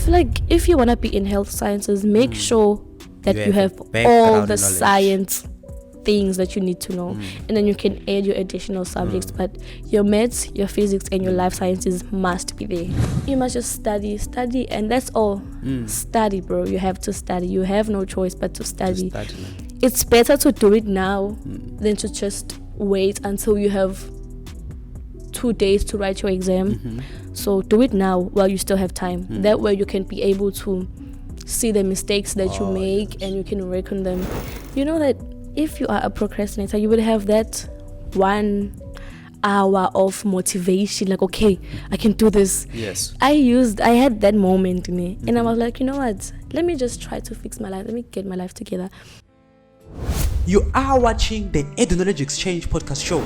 feel like if you want to be in health sciences, make sure that you have all the science things that you need to know, and then you can add your additional subjects, but your maths, your physics, and your life sciences must be there. You must just study, and that's all. Study, bro. You have to study. You have no choice but to study. It's better to do it now than to just wait until you have 2 days to write your exam. So do it now while you still have time. That way you can be able to see the mistakes that you make, and you can work on them. You know that if you are a procrastinator, you would have that 1 hour of motivation, like, okay, I can do this. Yes. I had that moment in me, and I was like, you know what? Let me just try to fix my life. Let me get my life together. You are watching the EduKnowledge Exchange Podcast show,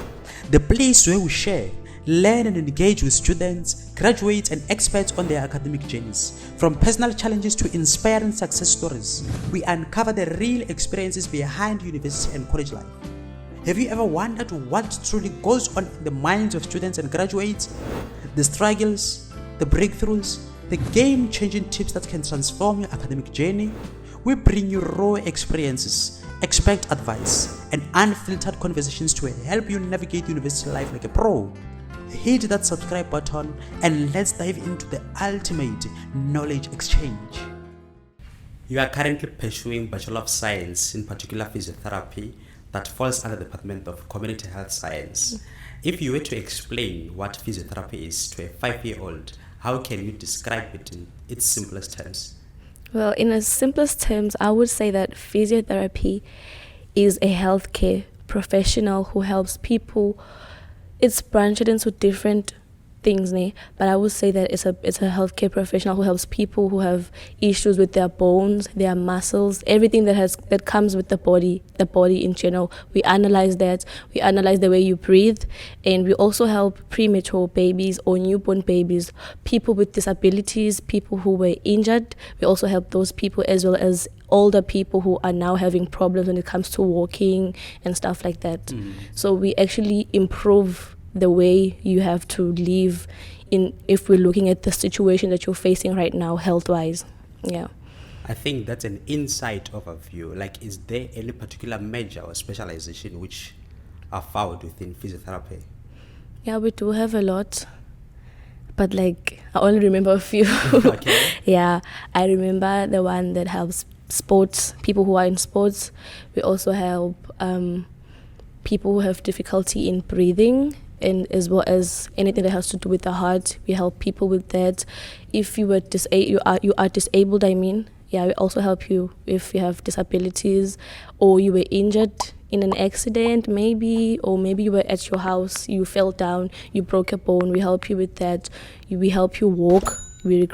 the place where we share, learn and engage with students, graduates and experts on their academic journeys. From personal challenges to inspiring success stories, we uncover the real experiences behind university and college life. Have you ever wondered what truly goes on in the minds of students and graduates? The struggles, the breakthroughs, the game-changing tips that can transform your academic journey? We bring you raw experiences, expert advice, and unfiltered conversations to help you navigate university life like a pro. Hit that subscribe button and let's dive into the ultimate knowledge exchange. You are currently pursuing Bachelor of Science, in particular physiotherapy, that falls under the Department of Community Health Science. If you were to explain what physiotherapy is to a 5-year-old, how can you describe it in its simplest terms? Well, in its simplest terms, I would say that physiotherapy is a healthcare professional who helps people. It's branched into different things, but I would say that it's a healthcare professional who helps people who have issues with their bones, their muscles, everything that comes with the body in general. We analyze that. We analyze the way you breathe, and we also help premature babies or newborn babies, people with disabilities, people who were injured. We also help those people, as well as older people who are now having problems when it comes to walking and stuff like that. So we actually improve the way you have to live if we're looking at the situation that you're facing right now health-wise. Yeah. I think that's an insight overview. Like, is there any particular major or specialization which are found within physiotherapy? Yeah, we do have a lot, but like I only remember a few. Okay. Yeah, I remember the one that helps sports, people who are in sports. We also help people who have difficulty in breathing, and as well as anything that has to do with the heart. We help people with that. If you were you are disabled, we also help you if you have disabilities, or you were injured in an accident maybe, or maybe you were at your house, you fell down, you broke a bone. We help you with that. We help you walk. We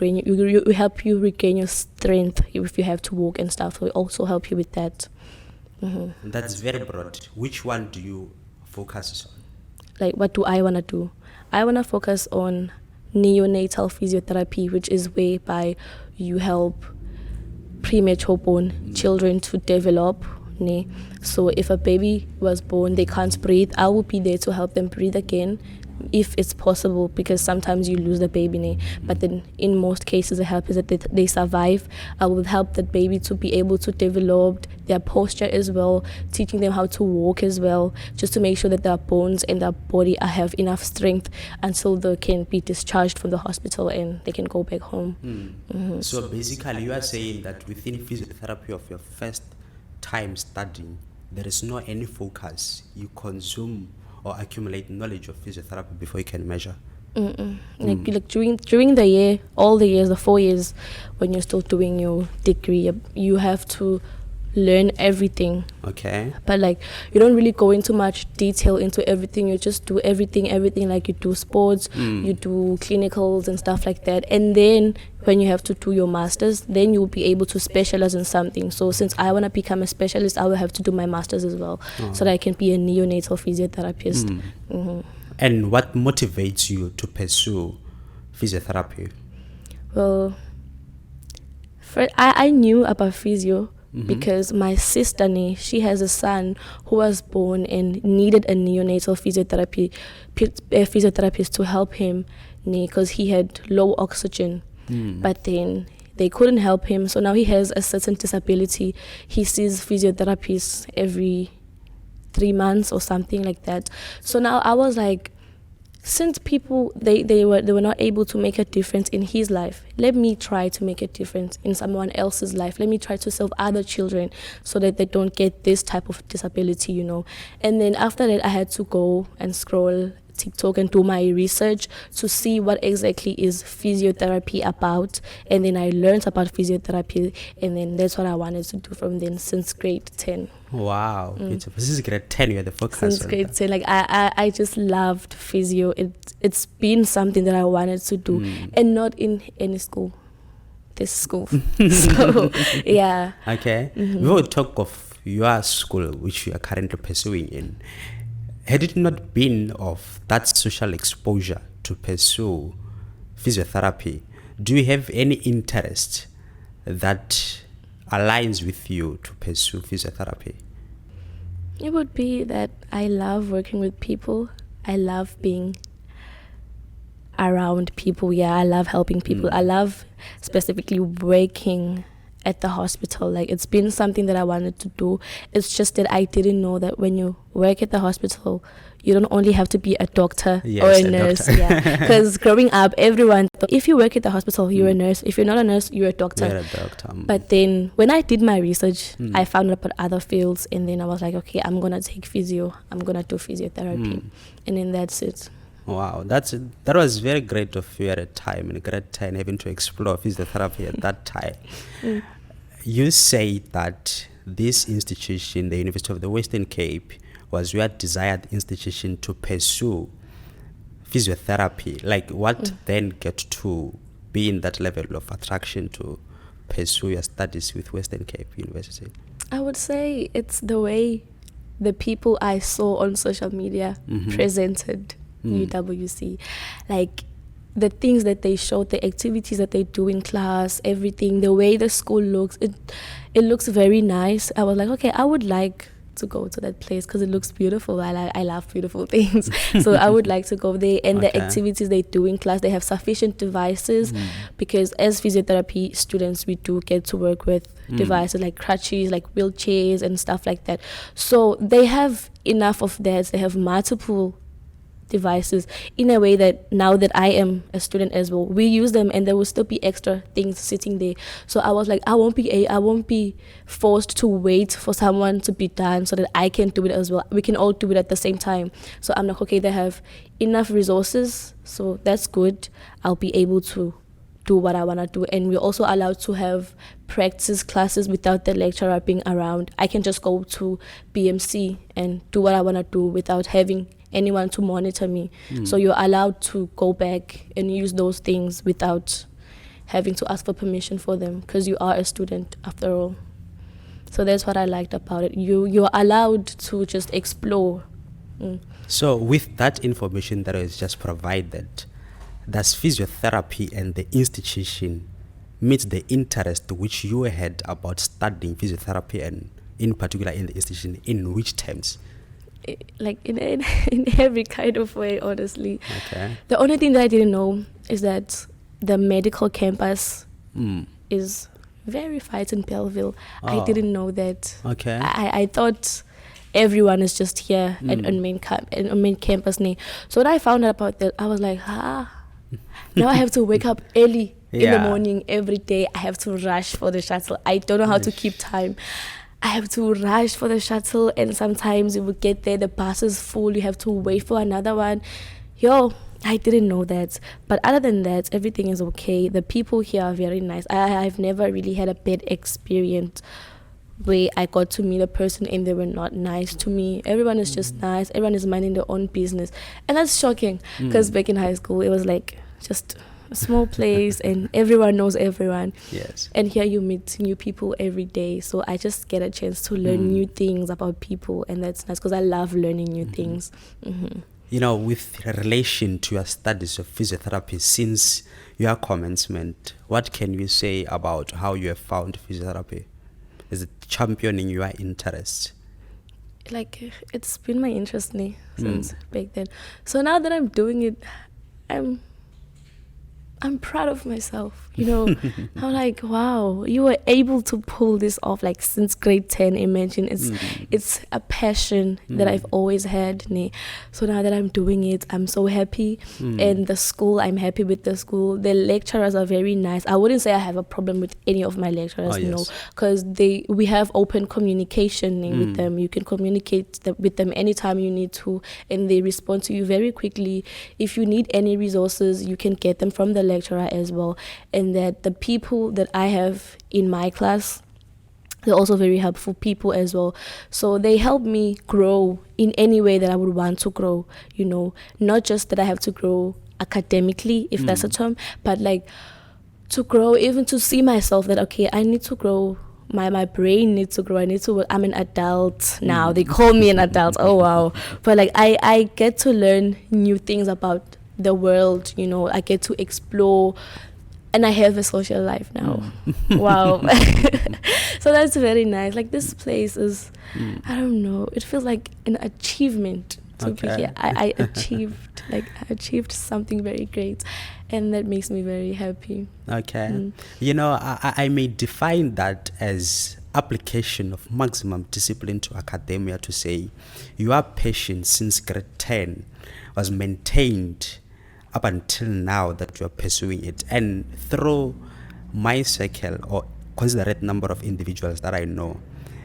help you regain your strength if you have to walk and stuff. So we also help you with that. That's very broad. Which one do you focus on? Like, what do I want to do? I want to focus on neonatal physiotherapy, which is whereby you help premature born children to develop. So if a baby was born, they can't breathe, I will be there to help them breathe again, if it's possible, because sometimes you lose the baby. But then in most cases, the help is that they survive. I will help that baby to be able to develop their posture as well, teaching them how to walk as well, just to make sure that their bones and their body have enough strength until they can be discharged from the hospital and they can go back home. So basically you are saying that within physiotherapy of your first time studying, there is no any focus. You consume or accumulate knowledge of physiotherapy before you can measure. Like during the year, all the years, the 4 years, when you're still doing your degree, you have to learn everything. Okay. But like, you don't really go into much detail into everything. You just do everything. Like, you do sports, you do clinicals and stuff like that. And then when you have to do your masters, then you'll be able to specialize in something. So since I want to become a specialist, I will have to do my masters as well, so that I can be a neonatal physiotherapist. And what motivates you to pursue physiotherapy? Well, I knew about physio because my sister, she has a son who was born and needed a neonatal physiotherapist to help him, because he had low oxygen. But then they couldn't help him. So now he has a certain disability. He sees physiotherapists every 3 months or something like that. So now I was like, since people they were not able to make a difference in his life, let me try to make a difference in someone else's life. Let me try to serve other children so that they don't get this type of disability, you know. And then after that, I had to go and scroll TikTok and do my research to see what exactly is physiotherapy about. And then I learned about physiotherapy, and then that's what I wanted to do from then since grade 10. Wow, beautiful. This is grade 10, you had the focus Since on grade that. 10, like I just loved physio. It's been something that I wanted to do, and not in any school, this school. So yeah. Okay. We will talk of your school, which you are currently pursuing in. Had it not been of that social exposure to pursue physiotherapy, do you have any interest that aligns with you to pursue physiotherapy? It would be that I love working with people. I love being around people. Yeah, I love helping people. I love specifically working at the hospital. Like, it's been something that I wanted to do. It's just that I didn't know that when you work at the hospital, you don't only have to be a doctor or a nurse. Doctor. Yeah, because growing up, everyone thought if you work at the hospital, you're a nurse. If you're not a nurse, you're a doctor. You're a doctor. But then when I did my research, I found out about other fields, and then I was like, okay, I'm gonna take physio. I'm gonna do physiotherapy, and then that's it. Wow, that was very great of you at a time in grade 10 having to explore physiotherapy at that time. You say that this institution, the University of the Western Cape, was your desired institution to pursue physiotherapy. Like, what then get to be in that level of attraction to pursue your studies with Western Cape University? I would say it's the way the people I saw on social media presented UWC. Like, the things that they showed, the activities that they do in class, everything, the way the school looks, it looks very nice. I was like, okay, I would like to go to that place because it looks beautiful. I love beautiful things. So I would like to go there. And the activities they do in class, they have sufficient devices because as physiotherapy students, we do get to work with devices like crutches, like wheelchairs and stuff like that. So they have enough of that. They have multiple devices in a way that now that I am a student as well, we use them, and there will still be extra things sitting there. So I was like, I won't be forced to wait for someone to be done so that I can do it as well. We can all do it at the same time. So I'm like, okay, they have enough resources, so that's good. I'll be able to do what I want to do. And we're also allowed to have practice classes without the lecturer being around. I can just go to BMC and do what I want to do without having anyone to monitor me. So you're allowed to go back and use those things without having to ask for permission for them, because you are a student after all. So that's what I liked about it. You're allowed to just explore. So with that information that is just provided, does physiotherapy and the institution meet the interest which you had about studying physiotherapy, and in particular in the institution, in which terms? Like in every kind of way, honestly. Okay. The only thing that I didn't know is that the medical campus is verified in Belleville. I didn't know that. Okay. I thought everyone is just here on main campus. So when I found out about that, I was like, now I have to wake up early in the morning every day. I have to rush for the shuttle. I don't know how to keep time. I have to rush for the shuttle, and sometimes you will get there, the bus is full, you have to wait for another one. I didn't know that. But other than that, everything is okay. The people here are very nice. I've never really had a bad experience where I got to meet a person and they were not nice to me. Everyone is just nice. Everyone is minding their own business. And that's shocking, because back in high school, it was like just a small place and everyone knows everyone. Yes. And here you meet new people every day. So I just get a chance to learn new things about people, and that's nice because I love learning new things. You know, with relation to your studies of physiotherapy since your commencement, what can you say about how you have found physiotherapy? Is it championing your interests? Like, it's been my interest since back then. So now that I'm doing it, I'm I'm proud of myself, I'm like, wow, you were able to pull this off like since grade 10. Imagine, it's a passion that I've always had. So now that I'm doing it, I'm so happy. And the school, I'm happy with the school. The lecturers are very nice. I wouldn't say I have a problem with any of my lecturers, no, because we have open communication with them. You can communicate with them anytime you need to, and they respond to you very quickly. If you need any resources, you can get them from the lecturer as well. And that the people that I have in my class, they're also very helpful people as well. So they help me grow in any way that I would want to grow, not just that I have to grow academically, if that's a term, but like to grow, even to see myself that, okay, I need to grow. My brain needs to grow. I'm an adult now. They call me an adult. Oh, wow. But like I get to learn new things about the world, I get to explore, and I have a social life now. Wow. So that's very nice. Like this place is, I don't know, it feels like an achievement to be here. I achieved something very great, and that makes me very happy. Okay. I may define that as application of maximum discipline to academia to say your patience since grade 10 was maintained up until now that you are pursuing it. And through my circle or considerate number of individuals that I know,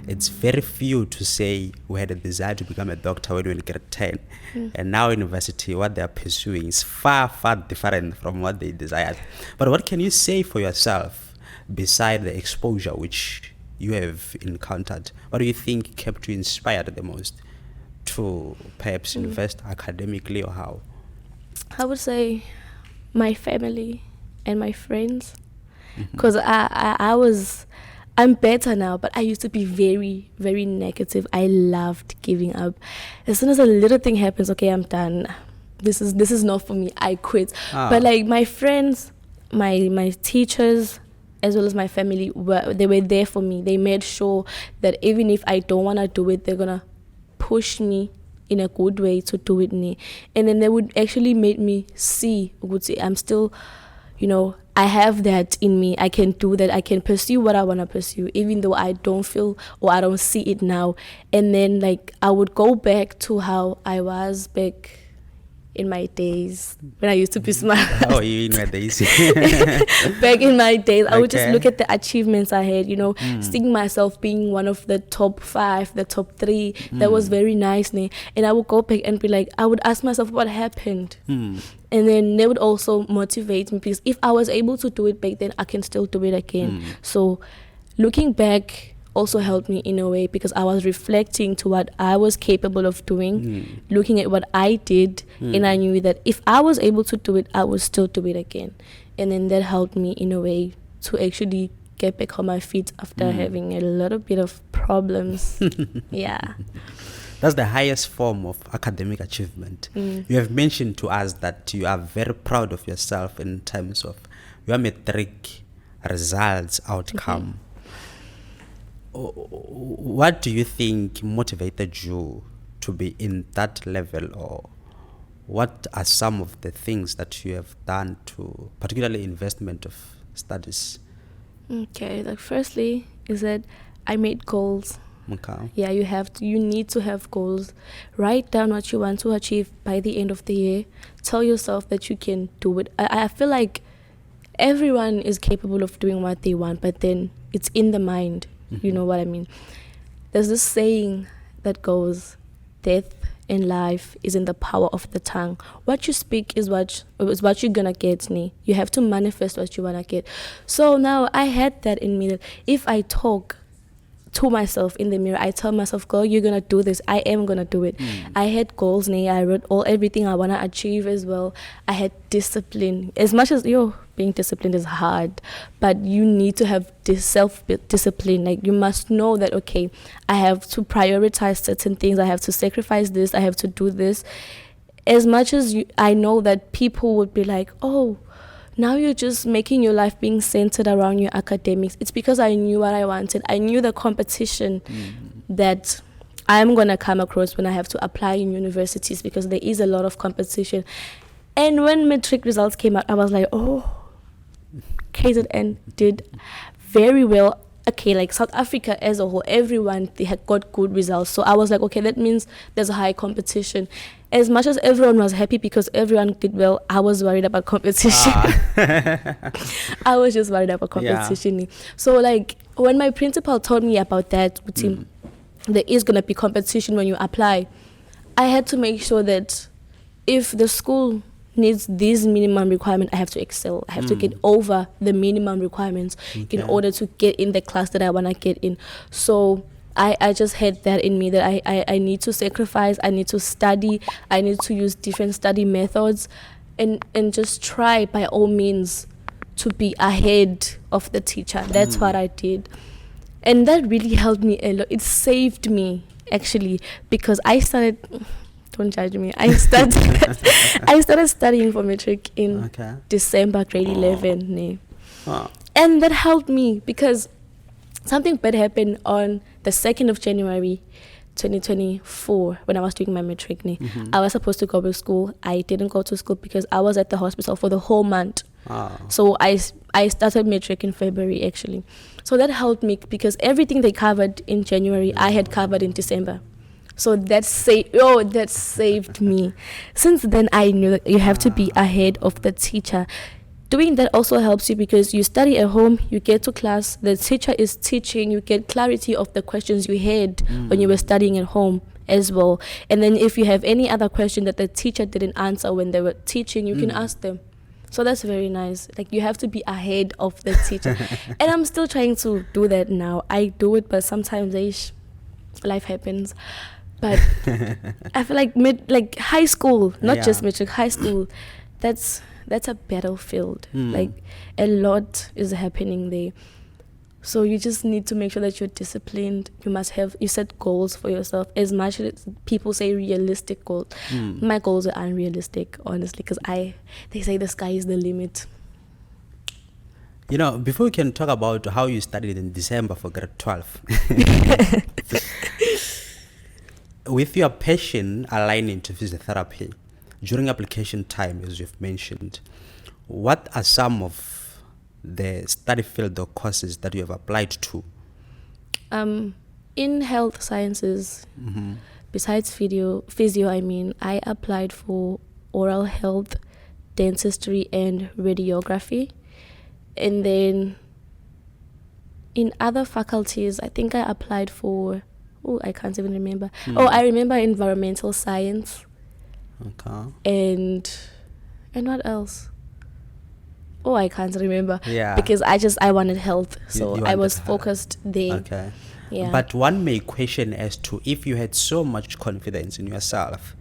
it's very few to say we had a desire to become a doctor when we were in grade 10. And now university, what they are pursuing is far, far different from what they desired. But what can you say for yourself beside the exposure which you have encountered? What do you think kept you inspired the most to perhaps invest academically, or how? I would say my family and my friends, because I'm better now, but I used to be very, very negative. I loved giving up. As soon as a little thing happens, okay, I'm done. This is not for me. I quit. But like my friends, my teachers, as well as my family, they were there for me. They made sure that even if I don't want to do it, they're gonna push me in a good way to do it. And then they would actually make me see, I'm still, I have that in me. I can do that. I can pursue what I want to pursue, even though I don't feel or I don't see it now. And then like I would go back to how I was back in my days when I used to be smart. Oh, you in my days? Back in my days, I would just look at the achievements I had, seeing myself being one of the top 5, the top 3. That was very nice. And I would go back and be like, I would ask myself what happened. And then they would also motivate me, because if I was able to do it back then, I can still do it again. So looking back also helped me in a way, because I was reflecting to what I was capable of doing, looking at what I did, and I knew that if I was able to do it, I would still do it again. And then that helped me in a way to actually get back on my feet after having a little bit of problems. Yeah. That's the highest form of academic achievement. You have mentioned to us that you are very proud of yourself in terms of your matric results outcome. What do you think motivated you to be in that level, or what are some of the things that you have done to, particularly investment of studies? Okay, like firstly is that I made goals. Okay. Yeah, you need to have goals. Write down what you want to achieve by the end of the year. Tell yourself that you can do it. I feel like everyone is capable of doing what they want, but then it's in the mind. You know what I mean? There's this saying that goes, death and life is in the power of the tongue. What you speak is what you're gonna get. You have to manifest what you wanna get. So now I had that in me, that if I talk to myself in the mirror, I tell myself, girl, you're gonna do this. I am gonna do it. I had goals. I wrote everything I wanna achieve as well. I had discipline. As much as being disciplined is hard, but you need to have this self-discipline. Like, you must know that, okay, I have to prioritize certain things. I have to sacrifice this. I have to do this. As much as I know that people would be like, oh, now you're just making your life being centered around your academics. It's because I knew what I wanted. I knew the competition that I'm going to come across when I have to apply in universities, because there is a lot of competition. And when matric results came out, I was like, oh, KZN did very well. Okay, like South Africa as a whole, everyone, they had got good results. So I was like, okay, that means there's a high competition. As much as everyone was happy because everyone did well, I was worried about competition. I was just worried about competition. Yeah. So like when my principal told me about that, there is going to be competition when you apply, I had to make sure that if the school needs these minimum requirements, I have to excel. I have to get over the minimum requirements in order to get in the class that I want to get in. So I just had that in me, that I need to sacrifice, I need to study, I need to use different study methods and just try by all means to be ahead of the teacher. That's what I did. And that really helped me a lot. It saved me, actually, because I started... Don't judge me. I started studying for matric in December, grade 11. And that helped me because something bad happened on the 2nd of January, 2024, when I was doing my matric. I was supposed to go to school. I didn't go to school because I was at the hospital for the whole month. So I started matric in February, actually. So that helped me because everything they covered in January, I had covered in December. So that saved me. Since then, I knew that you have to be ahead of the teacher. Doing that also helps you because you study at home, you get to class, the teacher is teaching, you get clarity of the questions you had when you were studying at home as well. And then if you have any other question that the teacher didn't answer when they were teaching, you can ask them. So that's very nice. Like, you have to be ahead of the teacher. And I'm still trying to do that now. I do it, but sometimes life happens. But I feel like high school, not just matric, high school, that's a battlefield. Like, a lot is happening there. So you just need to make sure that you're disciplined. You set goals for yourself. As much as people say realistic goals, my goals are unrealistic, honestly, because they say the sky is the limit. You know, before we can talk about how you studied in December for grade 12, with your passion aligning to physiotherapy, during application time, as you've mentioned, what are some of the study field or courses that you have applied to? In health sciences, besides physio, I applied for oral health, dentistry, and radiography. And then in other faculties, I think I applied for... I can't even remember. I remember environmental science. And what else? I can't remember. Yeah. Because I wanted health, so I was focused there. Okay. Yeah. But one may question as to if you had so much confidence in yourself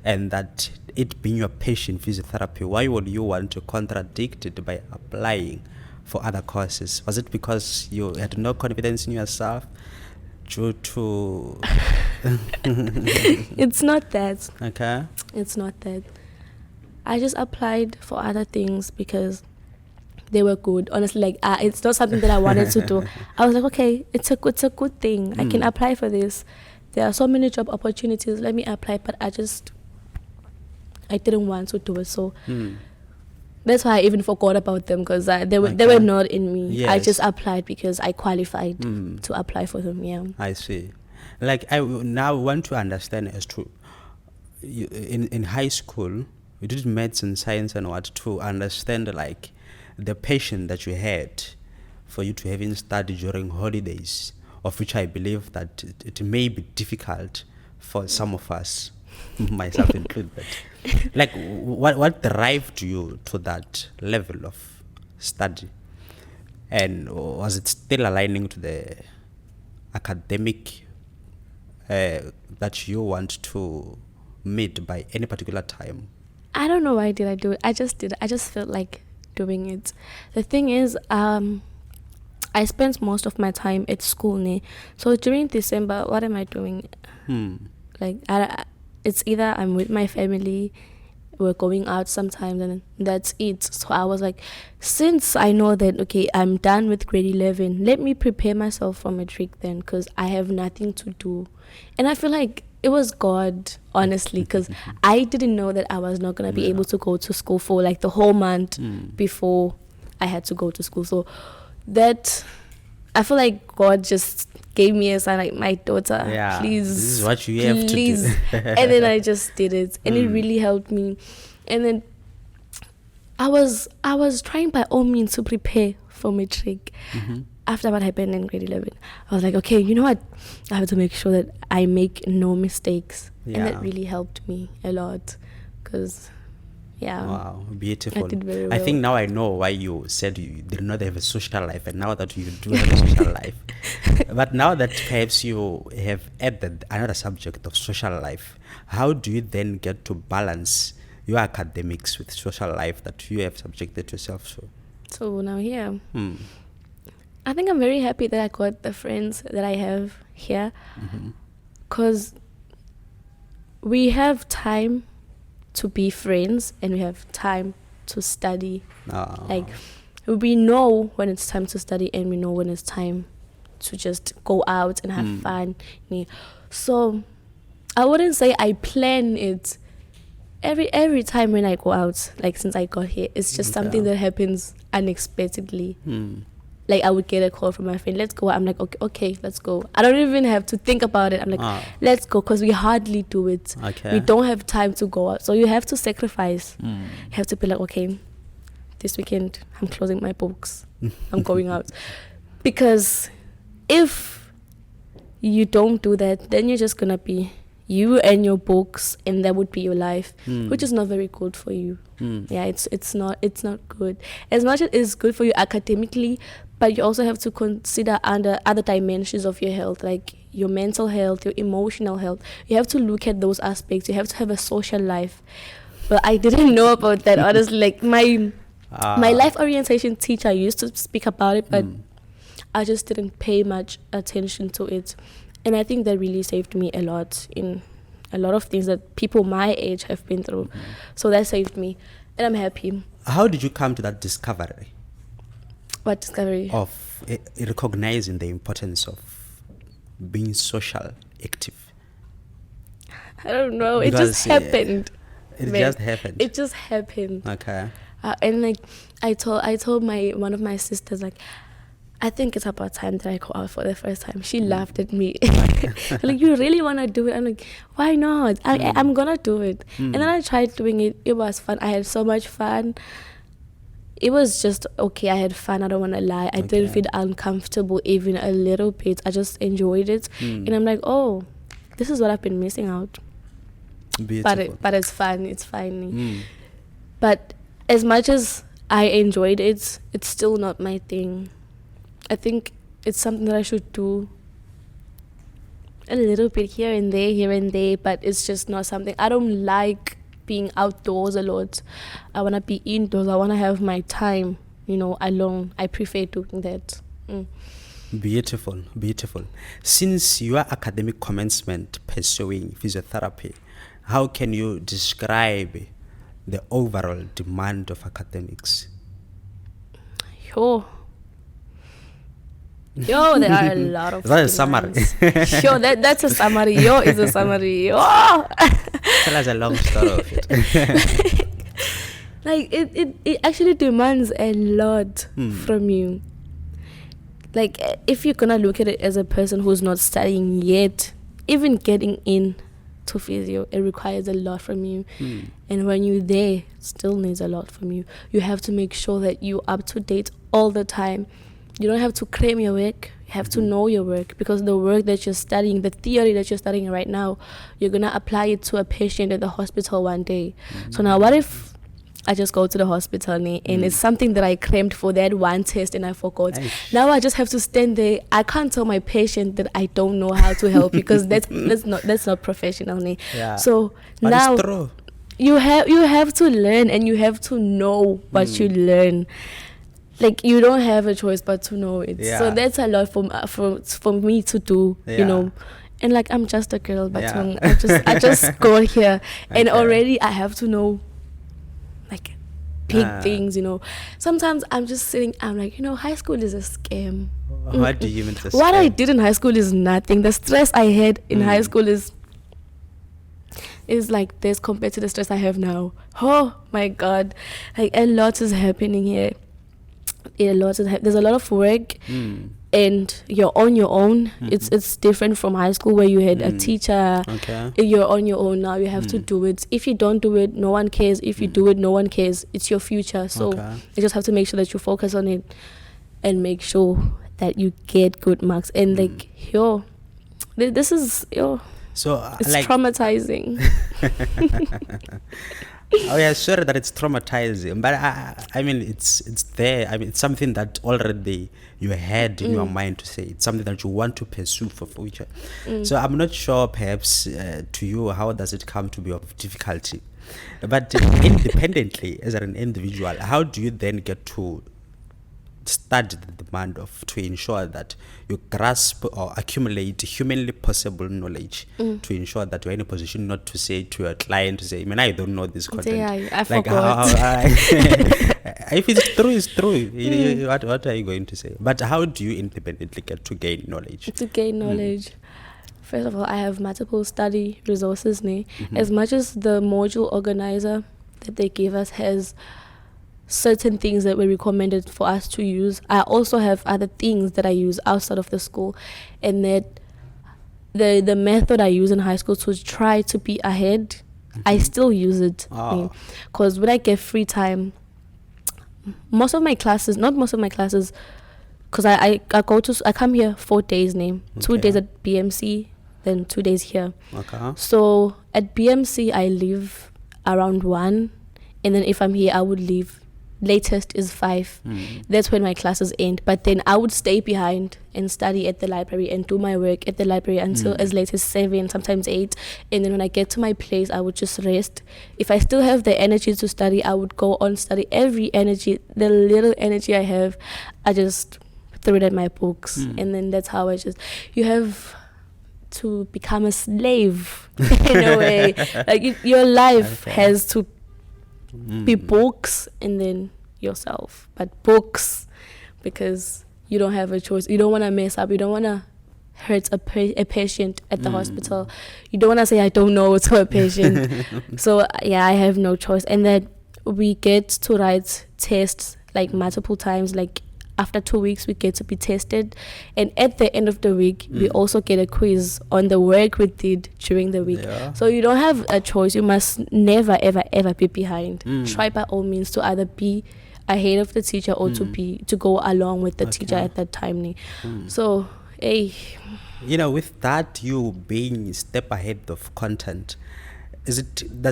and that it being your passion, physiotherapy, why would you want to contradict it by applying for other courses? Was it because you had no confidence in yourself? Due to It's not that. Okay. It's not that. I just applied for other things because they were good. Honestly, like it's not something that I wanted to do. I was like, okay, it's a good thing. I can apply for this. There are so many job opportunities. Let me apply. But I didn't want to do it. So that's why I even forgot about them, because they were not in me. Yes. I just applied because I qualified to apply for them. Yeah. I see. Like, I now want to understand as to in high school, you did medicine, science, and what to understand like the passion that you had for you to having studied during holidays, of which I believe that it may be difficult for some of us, myself included. Like, what drove you to that level of study? And was it still aligning to the academic that you want to meet by any particular time? I don't know why did I do it. I just did. I just felt like doing it. The thing is, I spent most of my time at school. So during December, what am I doing? Like, it's either I'm with my family, we're going out sometimes, and that's it. So I was like, since I know that, okay, I'm done with grade 11, let me prepare myself for matric then, because I have nothing to do. And I feel like it was God, honestly, because I didn't know that I was not going to be able to go to school for like the whole month before I had to go to school. So that, I feel like God just gave me a sign, like, my daughter, please, this is what you have to do. And then I just did it, and it really helped me. And then I was trying by all means to prepare for matric. After what happened in grade 11, I was like, okay, you know what? I have to make sure that I make no mistakes. And that really helped me a lot. Because, wow, beautiful. I did very well. I think now I know why you said you did not have a social life, and now that you do have a social life. But now that perhaps you have added another subject of social life, how do you then get to balance your academics with social life that you have subjected yourself to? So now here, I think I'm very happy that I got the friends that I have here, because we have time to be friends and we have time to study. Like, we know when it's time to study and we know when it's time to just go out and have fun. So I wouldn't say I plan it every time when I go out. Like, since I got here, it's just something that happens unexpectedly. Like, I would get a call from my friend, let's go. I'm like, okay, let's go. I don't even have to think about it. I'm like, let's go, because we hardly do it. We don't have time to go out. So you have to sacrifice. You have to be like, okay, this weekend I'm closing my books. I'm going out. Because if you don't do that, then you're just going to be you and your books, and that would be your life, which is not very good for you. It's not good. As much as it's good for you academically, but you also have to consider under other dimensions of your health, like your mental health, your emotional health. You have to look at those aspects. You have to have a social life. But I didn't know about that, honestly. Like, my life orientation teacher used to speak about it, but I just didn't pay much attention to it. And I think that really saved me a lot in a lot of things that people my age have been through. So that saved me, and I'm happy. How did you come to that discovery? What discovery? Of recognizing the importance of being social active. I don't know. Because, it just happened. It just happened. Okay. And like, I told one of my sisters, like, I think it's about time that I go out for the first time. She laughed at me. Like, you really want to do it? I'm like, why not? I'm going to do it. And then I tried doing it. It was fun. I had so much fun. It was just okay. I had fun. I don't want to lie. I didn't feel uncomfortable even a little bit. I just enjoyed it. And I'm like, oh, this is what I've been missing out. Beautiful. But it's fun. It's fine. But as much as I enjoyed it, it's still not my thing. I think it's something that I should do a little bit here and there, but it's just not something. I don't like being outdoors a lot. I want to be indoors. I want to have my time, alone. I prefer doing that. Beautiful. Since your academic commencement pursuing physiotherapy, how can you describe the overall demand of academics? Yo, there are a lot of. Is that a summary? Yo, that's a summary. Yo is a summary. Yo. Tell us a long story of it. Like, it actually demands a lot from you. Like, if you're gonna look at it as a person who's not studying yet, even getting in to physio, it requires a lot from you. And when you're there, it still needs a lot from you. You have to make sure that you're up to date all the time. You don't have to cram your work. You have to know your work, because the work that you're studying, the theory that you're studying right now, you're going to apply it to a patient at the hospital one day. So now what if I just go to the hospital and it's something that I crammed for that one test and I forgot? Now I just have to stand there. I can't tell my patient that I don't know how to help, because that's not professional. So but now you have to learn, and you have to know what you learn. Like, you don't have a choice but to know it. So that's a lot for me to do, And like, I'm just a girl, but I just go here, and already I have to know, like, big things, Sometimes I'm just sitting, I'm like, high school is a scam. What do you mean it's a scam? What I did in high school is nothing. The stress I had in high school is like this compared to the stress I have now. Oh my God. Like, a lot is happening here. There's a lot of work, and you're on your own. It's different from high school where you had a teacher. Okay. You're on your own now. You have to do it. If you don't do it, no one cares. If you do it, no one cares. It's your future. So you just have to make sure that you focus on it and make sure that you get good marks. And like, this is So it's like traumatizing. Oh yeah, sure that it's traumatizing, but I mean it's there. I mean it's something that already you had in your mind to say. It's something that you want to pursue for future. So I'm not sure, perhaps to you, how does it come to be of difficulty? But independently, as an individual, how do you then get to study the demand to ensure that you grasp or accumulate humanly possible knowledge to ensure that you're in a position not to say to your client, to say, man, I don't know this content. Yeah, I like forgot. if it's true, it's true. What are you going to say? But how do you independently get to gain knowledge? To gain knowledge. First of all, I have multiple study resources. As much as the module organizer that they give us has certain things that were recommended for us to use, I also have other things that I use outside of the school, and that the method I use in high school to try to be ahead, I still use it. Because when I get free time, not most of my classes, because I come here 4 days, 2 days at BMC, then 2 days here. So at BMC I leave around 1, and then if I'm here I would leave latest is 5. That's when my classes end. But then I would stay behind and study at the library and do my work at the library until as late as 7, sometimes 8. And then when I get to my place, I would just rest. If I still have the energy to study, I would go on study. Every energy, the little energy I have, I just throw it at my books. And then that's how you have to become a slave in a way. Like your life has to be books and then yourself, but books, because you don't have a choice. You don't want to mess up. You don't want to hurt a patient at the hospital. You don't want to say I don't know to a patient. So yeah, I have no choice. And then we get to write tests like multiple times. Like after 2 weeks we get to be tested, and at the end of the week we also get a quiz on the work we did during the week. So you don't have a choice. You must never ever be behind. Try by all means to either be ahead of the teacher or to go along with the teacher at that time. So with that, you being step ahead of content, does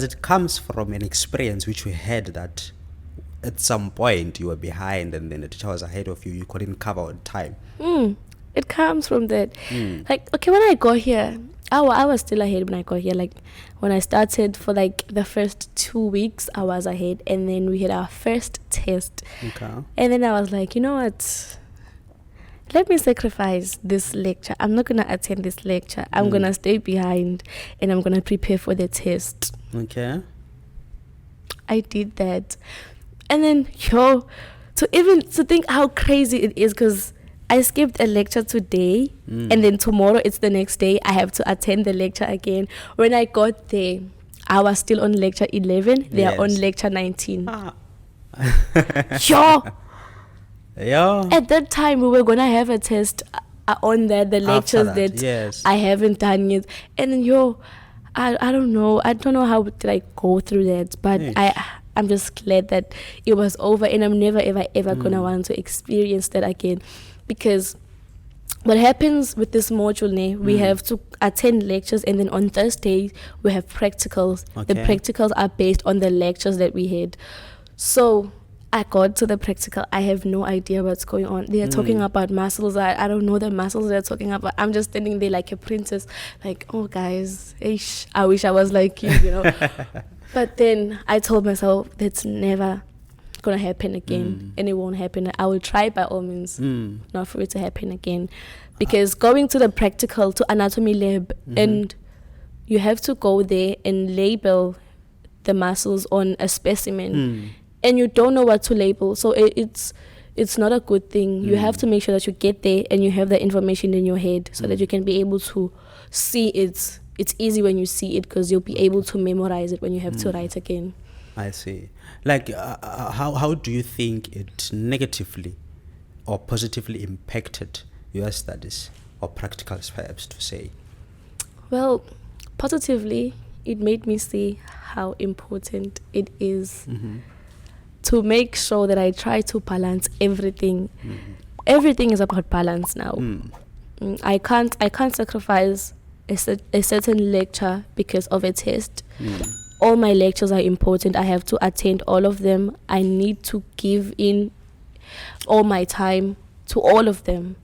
it comes from an experience which you had that at some point you were behind and then the teacher was ahead of you, you couldn't cover on time? It comes from that. Like, okay, when I got here, I was still ahead when I got here. Like, when I started, for like the first 2 weeks, I was ahead. And then we had our first test. And then I was like, you know what? Let me sacrifice this lecture. I'm not going to attend this lecture. I'm going to stay behind and I'm going to prepare for the test. I did that. And then, to think how crazy it is, because I skipped a lecture today, and then tomorrow it's the next day. I have to attend the lecture again. When I got there, I was still on lecture 11. They are on lecture 19. At that time, we were going to have a test on the lectures that I haven't done yet. And then, I don't know. I don't know how did I go through that, but I'm just glad that it was over, and I'm never ever gonna want to experience that again. Because what happens with this module, we have to attend lectures, and then on Thursday we have practicals. The practicals are based on the lectures that we had. So I got to the practical, I have no idea what's going on. They are talking about muscles. I don't know the muscles they're talking about. I'm just standing there like a princess, like, oh guys, I wish I was like you, But then I told myself that's never gonna happen again, and it won't happen. I will try by all means not for it to happen again, because going to the practical, to anatomy lab, and you have to go there and label the muscles on a specimen, and you don't know what to label, so it's not a good thing. You have to make sure that you get there and you have the information in your head so that you can be able to see it. It's easy when you see it, because you'll be able to memorize it when you have to write again. I see. Like, how do you think it negatively or positively impacted your studies or practicals, perhaps to say? Well, positively, it made me see how important it is to make sure that I try to balance everything. Everything is about balance now. I can't sacrifice a certain lecture because of a test. All my lectures are important. I have to attend all of them. I need to give in all my time to all of them.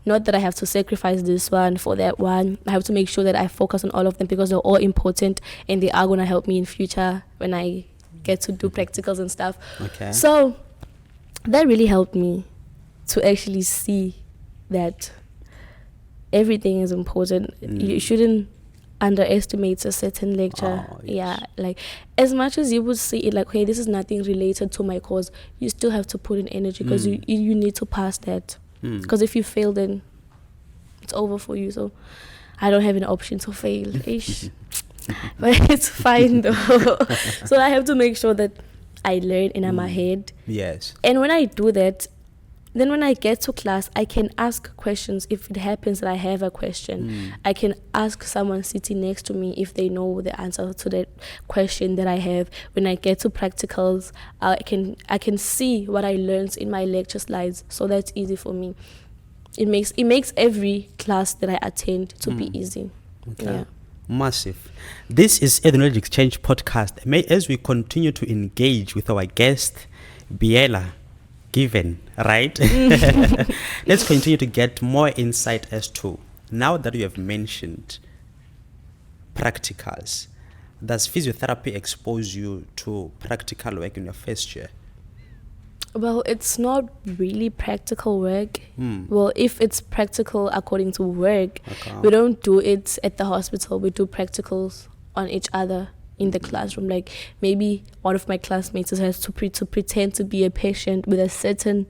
Not that I have to sacrifice this one for that one. I have to make sure that I focus on all of them because they're all important and they are going to help me in future when I get to do practicals and stuff. Okay. So that really helped me to actually see that everything is important. You shouldn't underestimate a certain lecture. Yeah, like as much as you would see it like, hey, this is nothing related to my course, you still have to put in energy because you need to pass that. Because if you fail, then it's over for you. So I don't have an option to fail. But it's fine though. So I have to make sure that I learn and I'm ahead. Yes. And when I do that, then when I get to class, I can ask questions. If it happens that I have a question, I can ask someone sitting next to me if they know the answer to that question that I have. When I get to practicals, I can see what I learned in my lecture slides. So that's easy for me. It makes every class that I attend to be easy. Okay. Yeah. Massive. This is EduKnowledge Exchange Podcast. As we continue to engage with our guest, Biela Given, right? Let's continue to get more insight as to, now that you have mentioned practicals, does physiotherapy expose you to practical work in your first year? Well, it's not really practical work. Well, if it's practical according to work, we don't do it at the hospital. We do practicals on each other in the classroom. Like maybe one of my classmates has to pretend to be a patient with a certain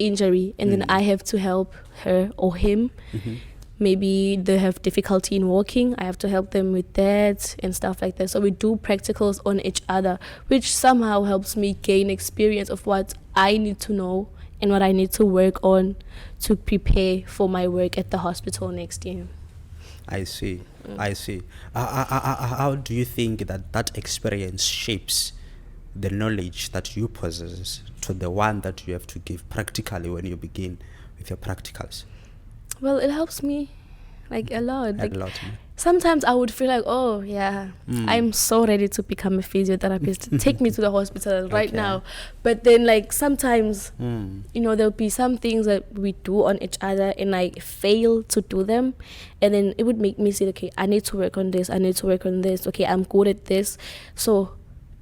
injury, and then I have to help her or him. Maybe they have difficulty in walking, I have to help them with that and stuff like that. So we do practicals on each other, which somehow helps me gain experience of what I need to know and what I need to work on to prepare for my work at the hospital next year. I see. How do you think that experience shapes the knowledge that you possess to the one that you have to give practically when you begin with your practicals? Well, it helps me like a lot. Sometimes I would feel like, oh yeah, I'm so ready to become a physiotherapist. Take me to the hospital right now. But then like sometimes, there'll be some things that we do on each other and I fail to do them. And then it would make me say, okay, I need to work on this. Okay, I'm good at this. So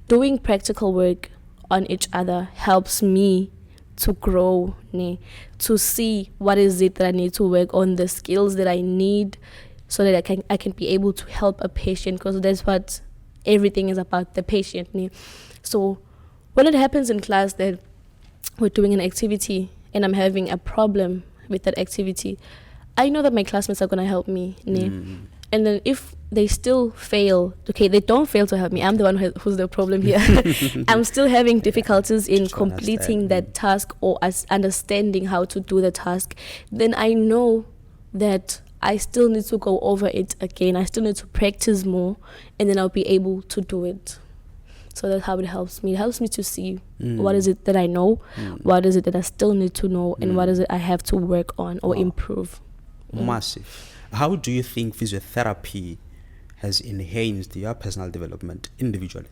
doing practical work on each other helps me to grow, to see what is it that I need to work on, the skills that I need, so that I can be able to help a patient, because that's what everything is about, the patient. So when it happens in class that we're doing an activity and I'm having a problem with that activity, I know that my classmates are going to help me. And then if they still fail, okay, they don't fail to help me, I'm the one who's the problem here. I'm still having difficulties in completing that task or understanding how to do the task, then I know that I still need to go over it again. I still need to practice more, and then I'll be able to do it. So that's how it helps me. It helps me to see what is it that I know, what is it that I still need to know, and what is it I have to work on or improve. Massive. How do you think physiotherapy has enhanced your personal development individually?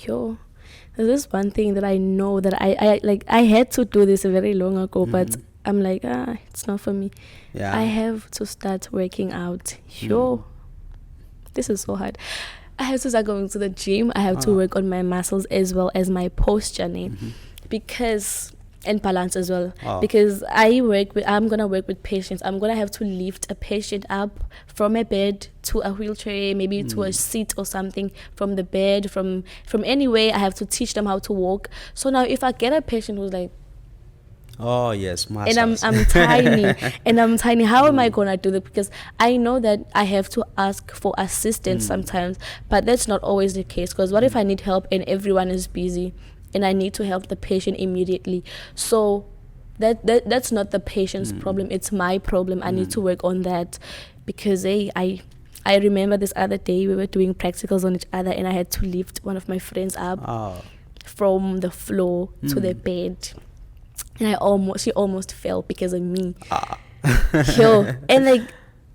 There's this one thing that I know that I had to do this very long ago, but I'm like, it's not for me. I have to start working out. This is so hard. I have to start going to the gym. I have to work on my muscles as well as my posture, and balance as well, because I'm gonna work with patients. I'm gonna have to lift a patient up from a bed to a wheelchair, maybe to a seat or something, from the bed, from anywhere. I have to teach them how to walk. So now if I get a patient who's like, and I'm tiny, how am I gonna do that? Because I know that I have to ask for assistance sometimes, but that's not always the case, because what if I need help and everyone is busy and I need to help the patient immediately? So that's not the patient's problem. It's my problem. I need to work on that, because I remember this other day we were doing practicals on each other, and I had to lift one of my friends up from the floor to the bed, and she almost fell because of me. And like,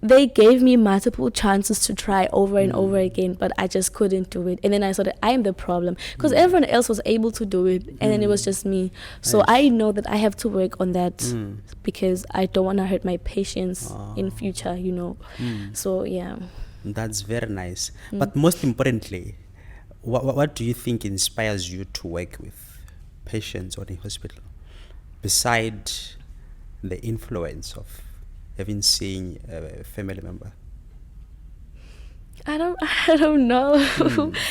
they gave me multiple chances to try over and over again, but I just couldn't do it. And then I saw that I'm the problem, because everyone else was able to do it, and then it was just me. So I know that I have to work on that, because I don't want to hurt my patients in future, you know. So yeah. That's very nice. But most importantly, what do you think inspires you to work with patients or in hospital, beside the influence of having seen a family member? I don't know.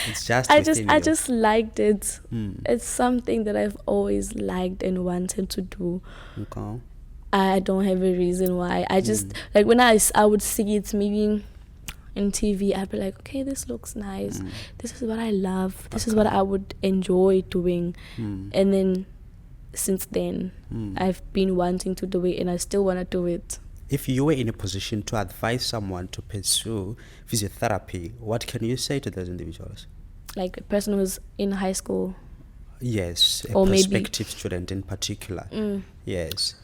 It's just I just liked it. It's something that I've always liked and wanted to do. Okay. I don't have a reason why. I just like, when I would see it maybe in TV, I'd be like, okay, this looks nice. This is what I love. This is what I would enjoy doing. And then since then, I've been wanting to do it, and I still want to do it. If you were in a position to advise someone to pursue physiotherapy, what can you say to those individuals? Like a person who's in high school? Yes, a or prospective student in particular. Yes,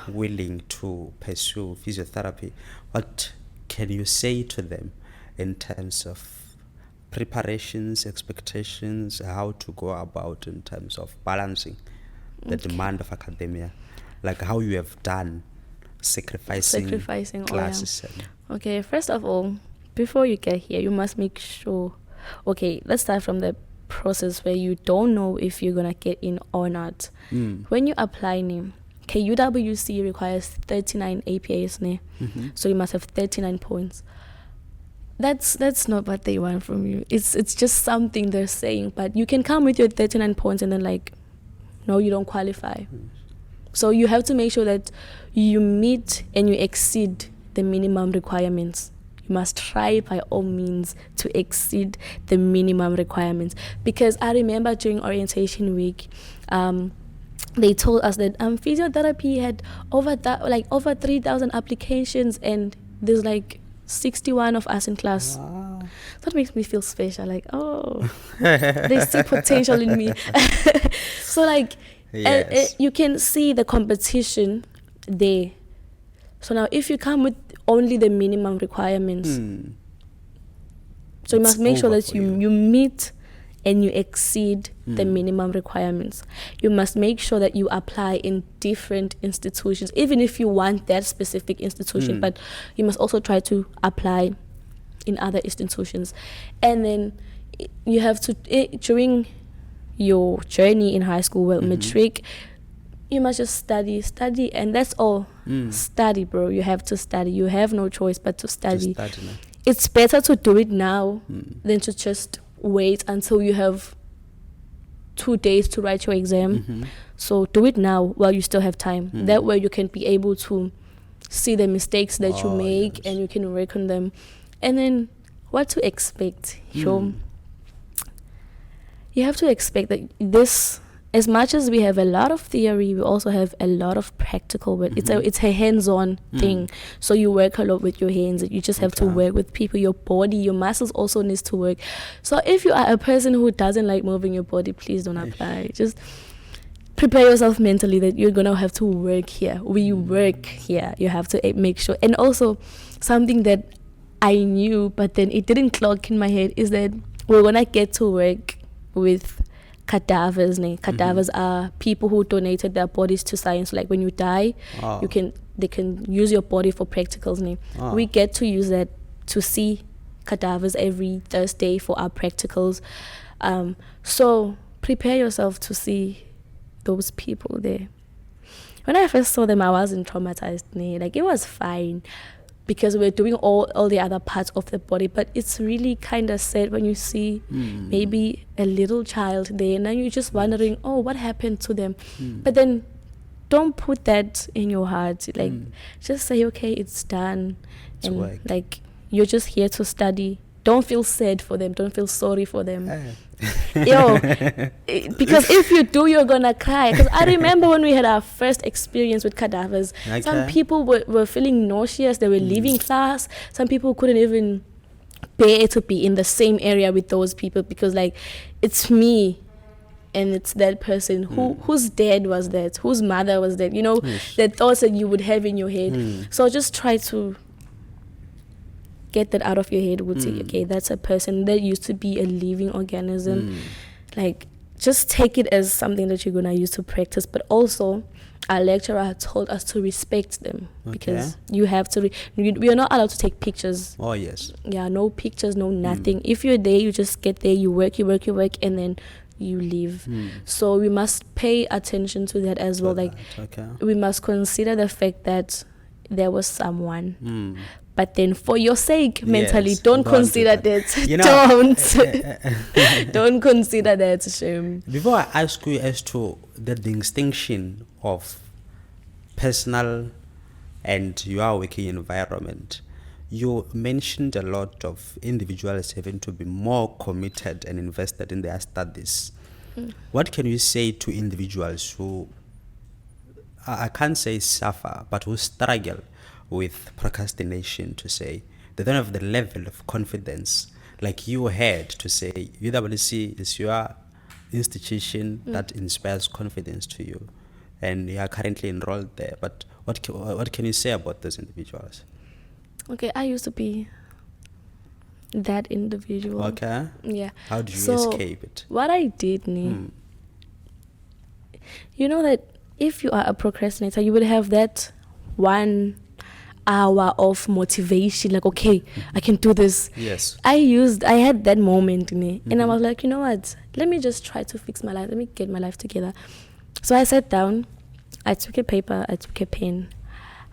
willing to pursue physiotherapy. What can you say to them in terms of preparations, expectations, how to go about in terms of balancing the demand of academia, like how you have done, sacrificing classes? Okay, first of all, before you get here, you must make sure. Okay, let's start from the process where you don't know if you're gonna get in or not. When you apply name, UWC requires 39 APAs, so you must have 39 points. That's not what they want from you. It's just something they're saying, but you can come with your 39 points and then like, no, you don't qualify. So you have to make sure that you meet and you exceed the minimum requirements. You must try by all means to exceed the minimum requirements. Because I remember during orientation week, they told us that physiotherapy had over 3,000 applications, and there's like 61 of us in class. Wow. That makes me feel special. Like, oh, they see potential in me. So like, yes. You can see the competition there. So now, if you come with only the minimum requirements, so you must make sure that you meet and you exceed the minimum requirements. You must make sure that you apply in different institutions, even if you want that specific institution, but you must also try to apply in other institutions. And then you have to, during your journey in high school, matric, you must just study, and that's all. Study, bro. You have to study. You have no choice but to study. It's better to do it now than to just wait until you have 2 days to write your exam. So do it now while you still have time. That way you can be able to see the mistakes that you make, and you can work on them. And then what to expect. You have to expect that this, as much as we have a lot of theory, we also have a lot of practical work. It's a hands-on thing. So you work a lot with your hands. You just have to work with people. Your body, your muscles also needs to work. So if you are a person who doesn't like moving your body, please don't apply. Just prepare yourself mentally that you're gonna have to work here. We work here. You have to make sure. And also, something that I knew, but then it didn't clock in my head, is that we're gonna get to work with cadavers. Cadavers are people who donated their bodies to science. Like when you die, they can use your body for practicals. We get to use that to see cadavers every Thursday for our practicals. So prepare yourself to see those people there. When I first saw them, I wasn't traumatized. Like, it was fine, because we're doing all the other parts of the body. But it's really kind of sad when you see maybe a little child there, and then you're just wondering, oh, what happened to them? But then don't put that in your heart. Like, just say, okay, it's done. And like, you're just here to study. Don't feel sad for them. Don't feel sorry for them. Yo, because if you do, you're gonna cry. Because I remember when we had our first experience with cadavers, some people were feeling nauseous. They were leaving class. Some people couldn't even bear to be in the same area with those people because, like, it's me and it's that person. Whose dad was that? Whose mother was that? You know, the thoughts that you would have in your head. So just try to get that out of your head. Would say, okay, that's a person that used to be a living organism. Like, just take it as something that you're gonna use to practice. But also, our lecturer told us to respect them because you have to. We are not allowed to take pictures. Oh yes. Yeah, no pictures, no nothing. If you're there, you just get there. You work, and then you leave. So we must pay attention to that as well. Like, we must consider the fact that there was someone. But then, for your sake, mentally, don't consider that. You know, don't consider that shame. Before I ask you as to the distinction of personal and your working environment, you mentioned a lot of individuals having to be more committed and invested in their studies. What can you say to individuals who, I can't say suffer, but who struggle with procrastination, to say they don't have the level of confidence like you had to say UWC is your institution that inspires confidence to you, and you are currently enrolled there. But what can you say about those individuals? Okay, I used to be that individual. Okay. Yeah. How did you escape it? What I did, you know that if you are a procrastinator, you would have that 1 hour of motivation, like, okay, I can do this. Yes. I had that moment in it, and I was like, you know what, let me just try to fix my life, let me get my life together. So I sat down, I took a paper, I took a pen,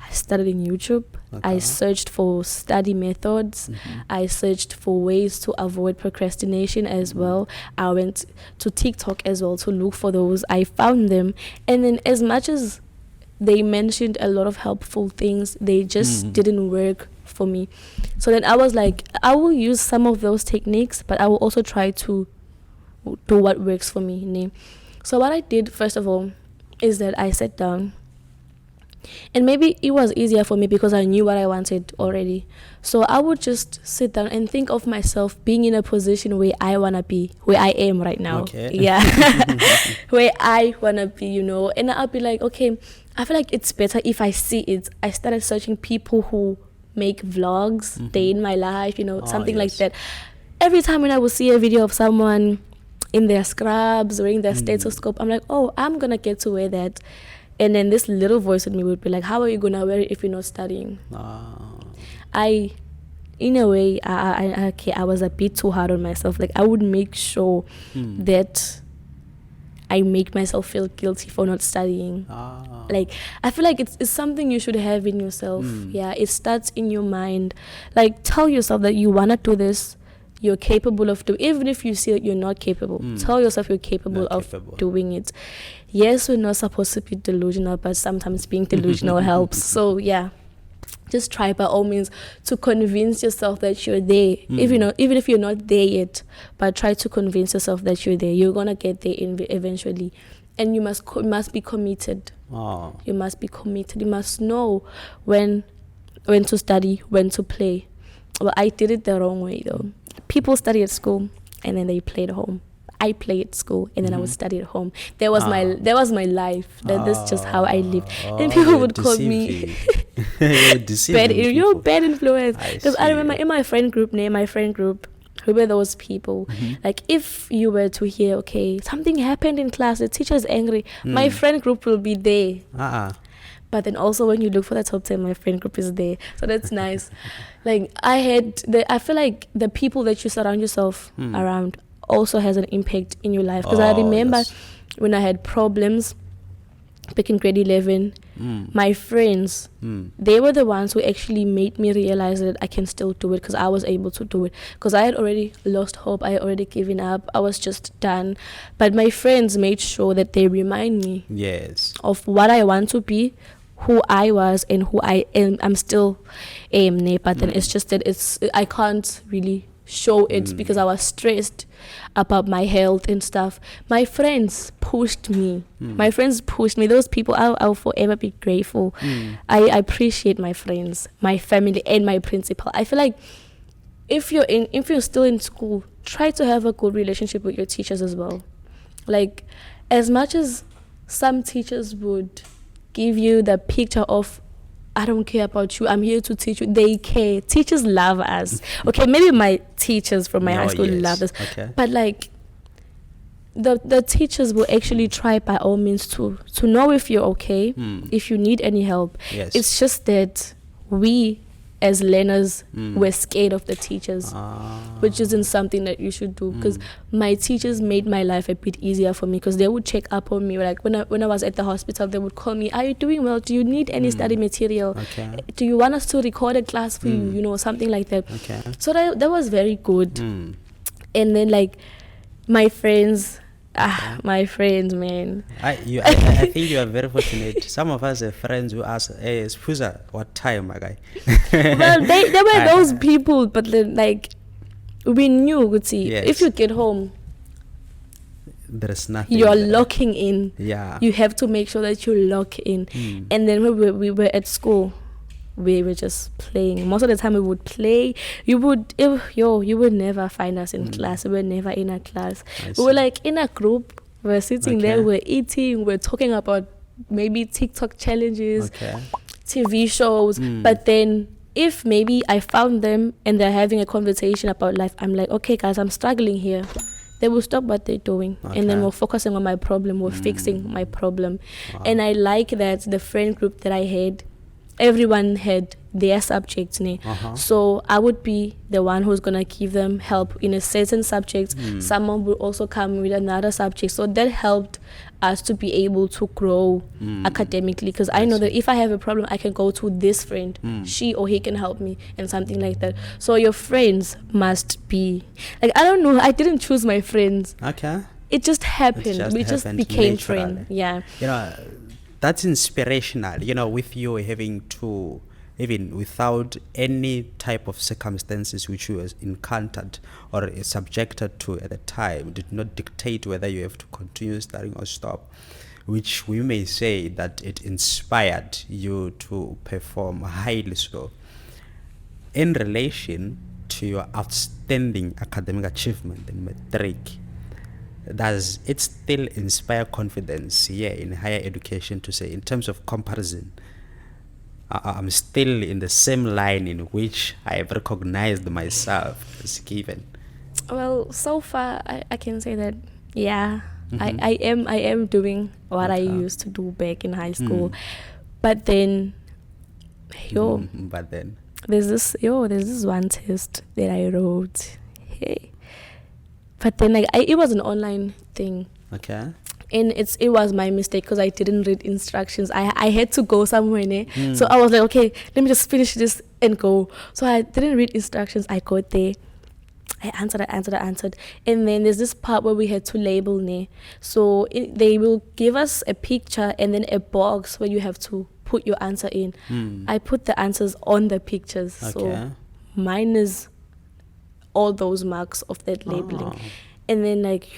I started in YouTube. I searched for study methods. I searched for ways to avoid procrastination as well. I went to TikTok as well to look for those. I found them, and then as much as they mentioned a lot of helpful things, they just didn't work for me. So then I was like, I will use some of those techniques, but I will also try to do what works for me. So what I did, first of all, is that I sat down, and maybe it was easier for me because I knew what I wanted already. So I would just sit down and think of myself being in a position where I want to be, where I am right now. Yeah. Where I want to be, you know. And I'll be like, okay, I feel like it's better if I see it. I started searching people who make vlogs, day in my life, you know, something like that. Every time when I would see a video of someone in their scrubs, wearing their stethoscope, I'm like, oh, I'm going to get to wear that. And then this little voice in me would be like, how are you going to wear it if you're not studying? In a way, I was a bit too hard on myself. Like, I would make sure that I make myself feel guilty for not studying. Like, I feel like it's something you should have in yourself. Yeah, it starts in your mind. Like, tell yourself that you want to do this. You're capable of doing, even if you see that you're not capable, tell yourself you're capable of doing it. Yes, we're not supposed to be delusional, but sometimes being delusional helps. So yeah, just try by all means to convince yourself that you're there. Even if you're not there yet, but try to convince yourself that you're there. You're gonna get there eventually, and you must be committed. You must be committed. You must know when to study, when to play. Well, I did it the wrong way though. People study at school and then they play at home. I play at school and then I would study at home. That was my life. That's just how I lived. And people would call me you're bad influence. Because I remember in my friend group, who were those people? Like, if you were to hear, okay, something happened in class, the teacher's angry, my friend group will be there. But then also when you look for the top 10, my friend group is there. So that's nice. Like, I feel like the people that you surround yourself around also has an impact in your life. Because I remember when I had problems back in grade 11, my friends, they were the ones who actually made me realize that I can still do it, because I was able to do it. Because I had already lost hope. I had already given up. I was just done. But my friends made sure that they remind me of what I want to be, who I was and who I am. I'm still but then it's just that I can't really show it because I was stressed about my health and stuff. My friends pushed me. Those people, I'll forever be grateful. I appreciate my friends, my family, and my principal. I feel like if you're still in school, try to have a good relationship with your teachers as well. Like, as much as some teachers would give you the picture of, I don't care about you, I'm here to teach you, they care. Teachers love us. Okay, maybe my teachers from my high school love us. Okay. But like, the teachers will actually try by all means to know if you're okay, if you need any help. Yes. It's just that we as learners were scared of the teachers, which isn't something that you should do, because my teachers made my life a bit easier for me, because they would check up on me. Like when I was at the hospital, they would call me, are you doing well? Do you need any study material? Okay. Do you want us to record a class for you? You know, something like that. Okay. So that was very good. And then like my friends, man. I think you are very fortunate. Some of us have friends who ask, hey, Spuza, what time, my guy? Well, they were those people, but then, like, we knew, if you get home, there's nothing. You're locking in. Yeah. You have to make sure that you lock in. And then when we were at school, we were just playing. Most of the time we would play. You would never find us in class. We were never in a class. We were like in a group. We were sitting there, we're eating, we're talking about maybe TikTok challenges, TV shows. But then if maybe I found them and they're having a conversation about life, I'm like, okay guys, I'm struggling here. They will stop what they're doing, and then we're focusing on my problem, we're fixing my problem. And I like that the friend group that I had, everyone had their subjects. So I would be the one who's going to give them help in a certain subject. Someone will also come with another subject. So that helped us to be able to grow academically, because I know that if I have a problem, I can go to this friend. She or he can help me and something like that. So your friends must be, like, I don't know, I didn't choose my friends. It just happened. We just became friends. Yeah. You know, that's inspirational, you know, with you having to, even without any type of circumstances which you encountered or subjected to at the time, did not dictate whether you have to continue studying or stop, which we may say that it inspired you to perform highly so. In relation to your outstanding academic achievement in matric, does it still inspire confidence here in higher education to say, in terms of comparison, I'm still in the same line in which I have recognized myself as given? Well, so far I can say that, yeah, I am doing what I used to do back in high school. But then, there's this one test that I wrote. Hey. But then, like, it was an online thing. Okay. And it was my mistake because I didn't read instructions. I had to go somewhere. So I was like, okay, let me just finish this and go. So I didn't read instructions. I got there. I answered. And then there's this part where we had to label. So they will give us a picture and then a box where you have to put your answer in. I put the answers on the pictures. So mine is all those marks of that labeling. And then like,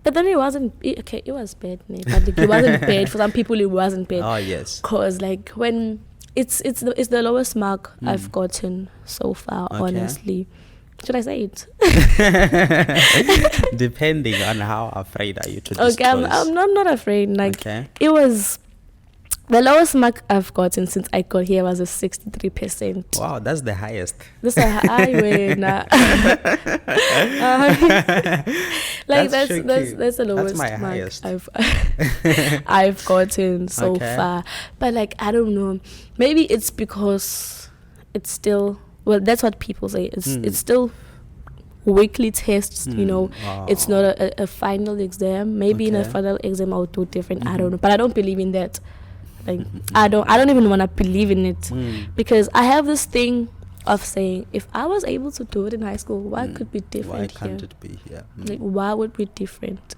but then it wasn't okay, it was bad, but it wasn't bad. For some people it wasn't bad. Because like, when it's the lowest mark I've gotten so far, honestly. Should I say it? Depending on how afraid are you to disclose. Okay, I'm not afraid. Like, it was the lowest mark I've gotten since I got here was a 63%. Wow, that's the highest. That's a high way. Like that's the lowest that's my mark highest. I've gotten so far. But like, I don't know. Maybe it's because it's still, well, that's what people say. It's still weekly tests, you know. It's not a final exam. Maybe in a final exam I'll do different. I don't know. But I don't believe in that. Like, I don't even want to believe in it, because I have this thing of saying, if I was able to do it in high school, why could be different here? Why can't it be here? Like, why would be different?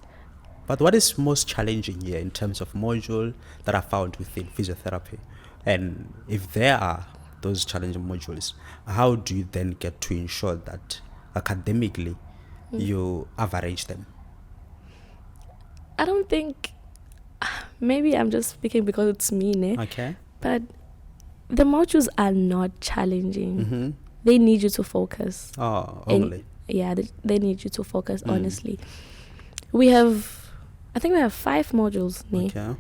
But what is most challenging here in terms of module that are found within physiotherapy? And if there are those challenging modules, how do you then get to ensure that academically you average them? I don't think, maybe I'm just speaking because it's me, Okay. but the modules are not challenging. They need you to focus. Oh, only. Yeah, they need you to focus, honestly. I think we have 5 modules, Okay.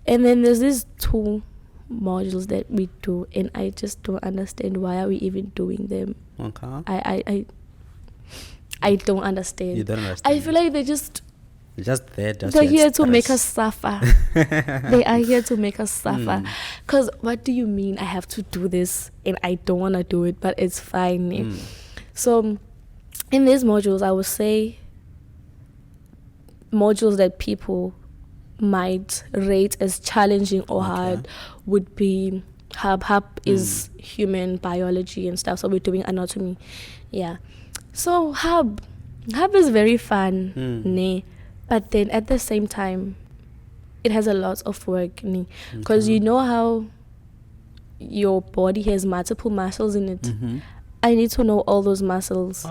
and then there's these 2 modules that we do, and I just don't understand why are we even doing them. Okay. I don't understand. You don't understand. I feel like they're just there. they're here to make us suffer. They are here to make us suffer. Because what do you mean I have to do this and I don't want to do it, but it's fine. So in these modules, I would say modules that people might rate as challenging or hard would be Hub. Hub is human biology and stuff, so we're doing anatomy. Yeah. So Hub is very fun, but then at the same time, it has a lot of work, because you know how your body has multiple muscles in it. I need to know all those muscles.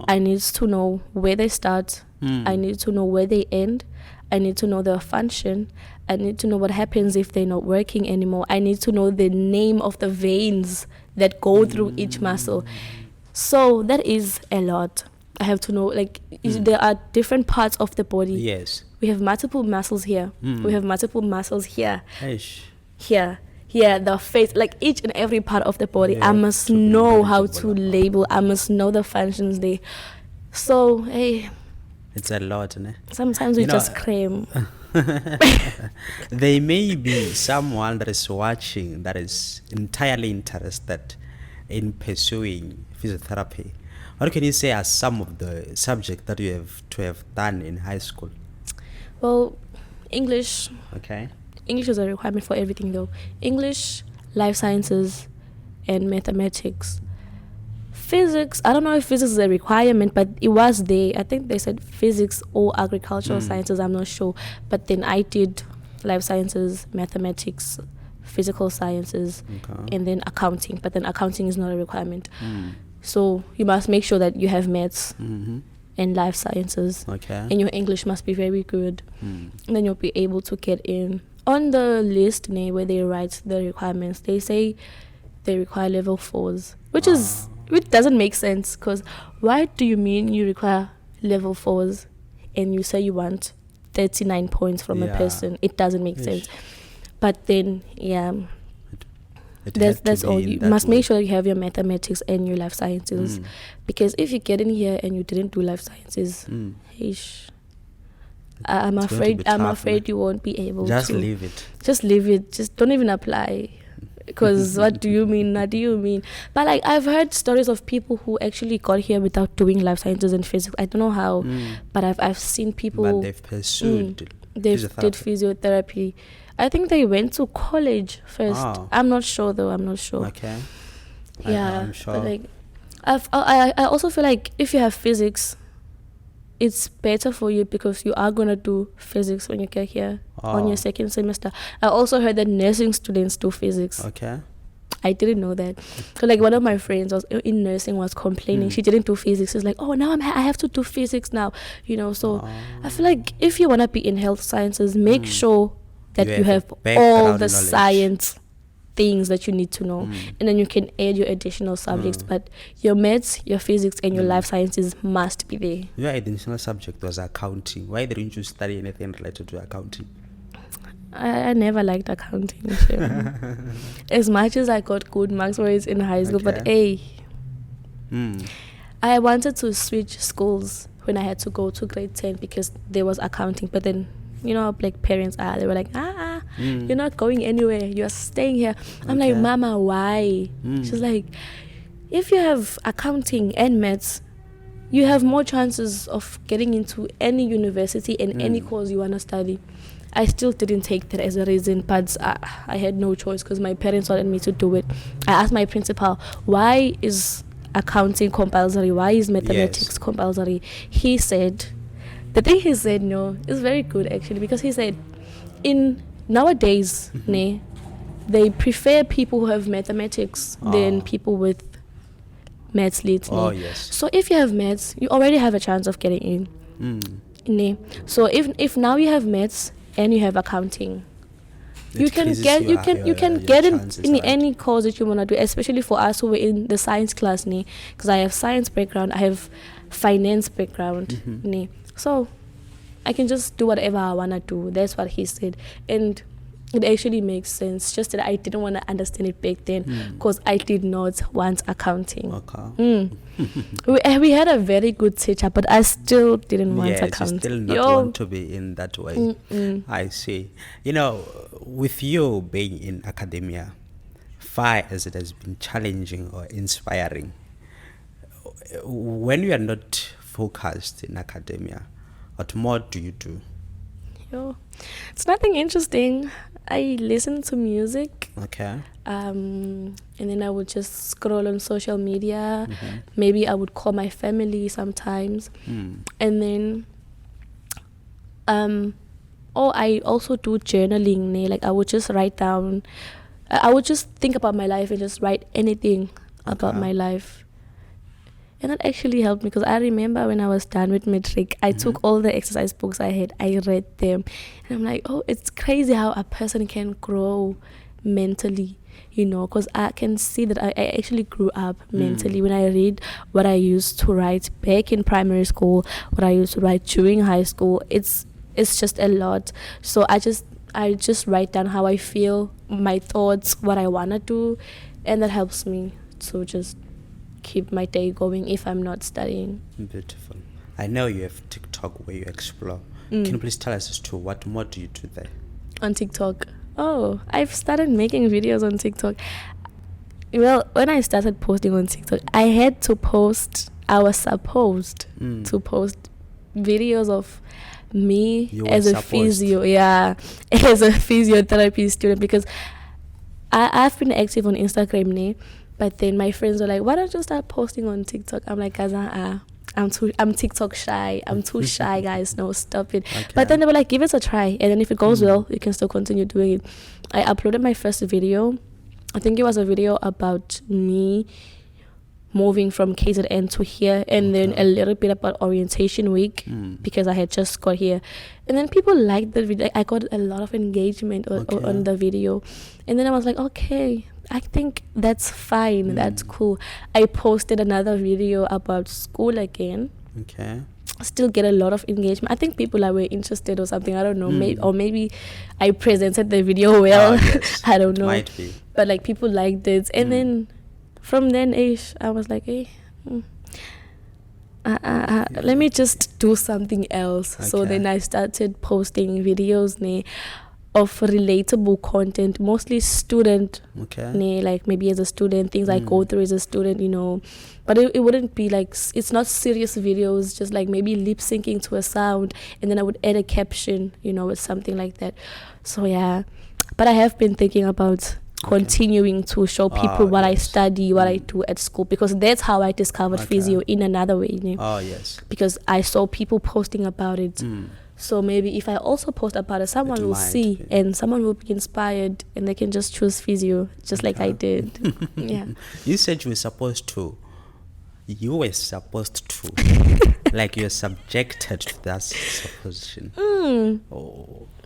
I need to know where they start. I need to know where they end. I need to know their function. I need to know what happens if they're not working anymore. I need to know the name of the veins that go through each muscle. So that is a lot. I have to know, there are different parts of the body. Yes. We have multiple muscles here. We have multiple muscles here. Eish. Here, the face, each and every part of the body. I must know how to label. I must know the functions there. So, hey. It's a lot, ne? Sometimes we just cram. There may be someone that is watching that is entirely interested in pursuing physiotherapy. What can you say are some of the subjects that you have to have done in high school? Well, English. Okay. English is a requirement for everything, though. English, life sciences, and mathematics. Physics, I don't know if physics is a requirement, but it was there. I think they said physics or agricultural sciences, I'm not sure. But then I did life sciences, mathematics, physical sciences, and then accounting. But then accounting is not a requirement. So you must make sure that you have maths and life sciences. And your English must be very good. And then you'll be able to get in. On the list where they write the requirements, they say they require level 4s, which doesn't make sense, because why do you mean you require level 4s and you say you want 39 points from a person? It doesn't make sense. But then, that's all. You must make sure you have your mathematics and your life sciences, because if you get in here and you didn't do life sciences, I'm afraid you won't be able to. Just leave it. Just leave it. Just don't even apply. Because what do you mean? What do you mean? But I've heard stories of people who actually got here without doing life sciences and physics. I don't know how, but I've seen people. But they've pursued. They did physiotherapy. I think they went to college first. I'm not sure though. I'm not sure. Okay. Yeah, I'm sure. But I also feel like if you have physics, it's better for you, because you are going to do physics when you get here on your second semester. I also heard that nursing students do physics. Okay. I didn't know that. So one of my friends was in nursing was complaining. She didn't do physics. She's like, oh, now I have to do physics now. So I feel like if you want to be in health sciences, make sure that you have all the knowledge. Science things that you need to know, and then you can add your additional subjects, but your maths, your physics, and your life sciences must be there. Your additional subject was accounting. Why didn't you study anything related to accounting? I never liked accounting. As much as I got good marks for it in high school, but I wanted to switch schools when I had to go to grade 10 because there was accounting, but then you know how black parents are. They were like, you're not going anywhere. You're staying here. I'm like, Mama, why? She's like, if you have accounting and maths, you have more chances of getting into any university and any course you want to study. I still didn't take that as a reason, but I had no choice because my parents wanted me to do it. I asked my principal, why is accounting compulsory? Why is mathematics compulsory? He said, the thing he said, no, is very good actually, because he said, in nowadays, they prefer people who have mathematics than people with maths leads. Oh, yes. So if you have maths, you already have a chance of getting in. So if now you have maths and you have accounting, you can get in any course that you want to do, especially for us who were in the science class, because I have science background, I have finance background, so I can just do whatever I want to do. That's what he said, and it actually makes sense. Just that I didn't want to understand it back then because I did not want accounting. We had a very good teacher, but I still didn't want accounting. You still not want to be in that way. I see. You know, with you being in academia, far as it has been challenging or inspiring, when you are not focused in academia, what more do you do? It's nothing interesting. I listen to music. Okay. And then I would just scroll on social media. Maybe I would call my family sometimes. And then I also do journaling. Like I would just write down, I would just think about my life and just write anything about my life. And that actually helped me because I remember when I was done with matric, I took all the exercise books I had, I read them. And I'm like, it's crazy how a person can grow mentally, because I can see that I actually grew up mentally when I read what I used to write back in primary school, what I used to write during high school. It's just a lot. So I just write down how I feel, my thoughts, what I want to do, and that helps me to just keep my day going if I'm not studying. Beautiful. I know you have TikTok where you explore. Can you please tell us as to what more do you do there? On TikTok? I've started making videos on TikTok. Well, when I started posting on TikTok, I was supposed to post videos of me as a physiotherapy student, because I've been active on Instagram, but then my friends were like, why don't you start posting on TikTok? I'm like, guys, I'm TikTok shy. I'm too shy, guys. No, stop it. Okay. But then they were like, give it a try. And then if it goes well, you can still continue doing it. I uploaded my first video. I think it was a video about me moving from KZN to here, and then a little bit about orientation week because I had just got here. And then people liked the video. I got a lot of engagement on the video. And then I was like, okay, I think that's fine. That's cool. I posted another video about school again. Okay. Still get a lot of engagement. I think people were interested or something. I don't know. Maybe I presented the video well. Yes. I don't know. Might be. But people liked it. And then from then, I was like, hey, let me just do something else. Okay. So then I started posting videos of relatable content, mostly student, like maybe as a student, things I go through as a student, but it wouldn't be it's not serious videos, just like maybe lip syncing to a sound, and then I would add a caption, with something like that. So yeah, but I have been thinking about continuing to show people what I study, what I do at school, because that's how I discovered physio in another way. Because I saw people posting about it. So maybe if I also post about it, someone will see and someone will be inspired, and they can just choose physio, just like I did. Yeah. You said you were supposed to. Like you're subjected to that supposition.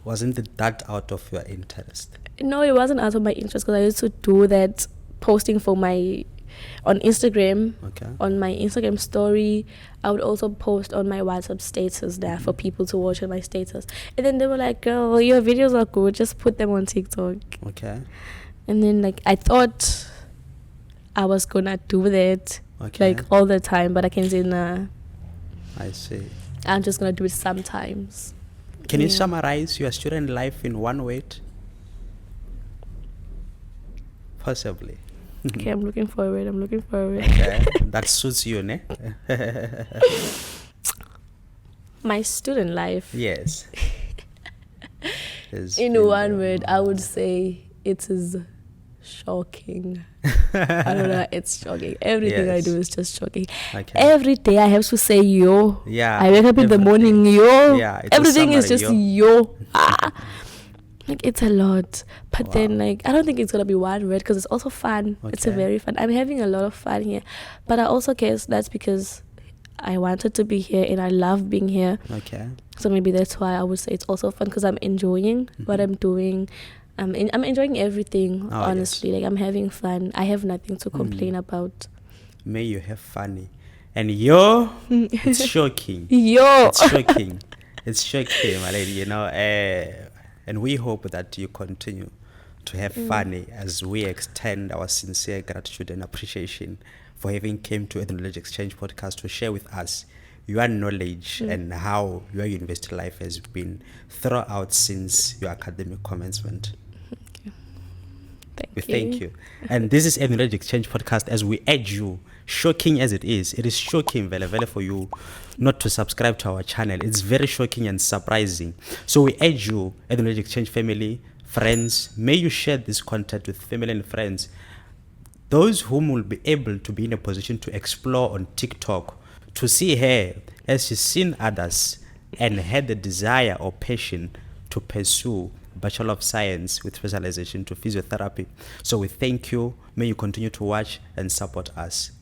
Wasn't it that out of your interest? No, it wasn't out of my interest, because I used to do that posting for on Instagram, on my Instagram story. I would also post on my WhatsApp status there for people to watch on my status. And then they were like, girl, your videos are good, just put them on TikTok. Okay. And then I thought I was gonna do that all the time, but I can say nah. I see. I'm just gonna do it sometimes. Can you summarize your student life in one word? Possibly. Okay, I'm looking forward. Okay, that suits you, ne? My student life. Yes. In one word, I would say it is shocking. I don't know, it's shocking. Everything I do is just shocking. Okay. Every day I have to say yo. Yeah. I wake up in the morning, yo. Yeah, everything is just yo. Like, it's a lot. But Wow. then, like, I don't think it's going to be one word because it's also fun. It's a Okay. very fun. I'm having a lot of fun here. But I also guess that's because I wanted to be here and I love being here. Okay. So maybe that's why I would say it's also fun because I'm enjoying what I'm doing. I'm enjoying everything, Oh, honestly. Like, I'm having fun. I have nothing to complain about. May you have funny. And it's shocking. Yo! It's shocking. It's shocking, my lady, you know. And we hope that you continue to have fun as we extend our sincere gratitude and appreciation for having came to EduKnowledge Exchange Podcast to share with us your knowledge and how your university life has been throughout since your academic commencement. We thank you. And this is EduKnowledge Exchange Podcast as we urge you, shocking as it is shocking very for you not to subscribe to our channel. It's very shocking and surprising. So we urge you, EduKnowledge Exchange family, friends, may you share this content with family and friends, those whom will be able to be in a position to explore on TikTok, to see her as she's seen others and had the desire or passion to pursue Bachelor of Science with specialization to physiotherapy. So we thank you. May you continue to watch and support us.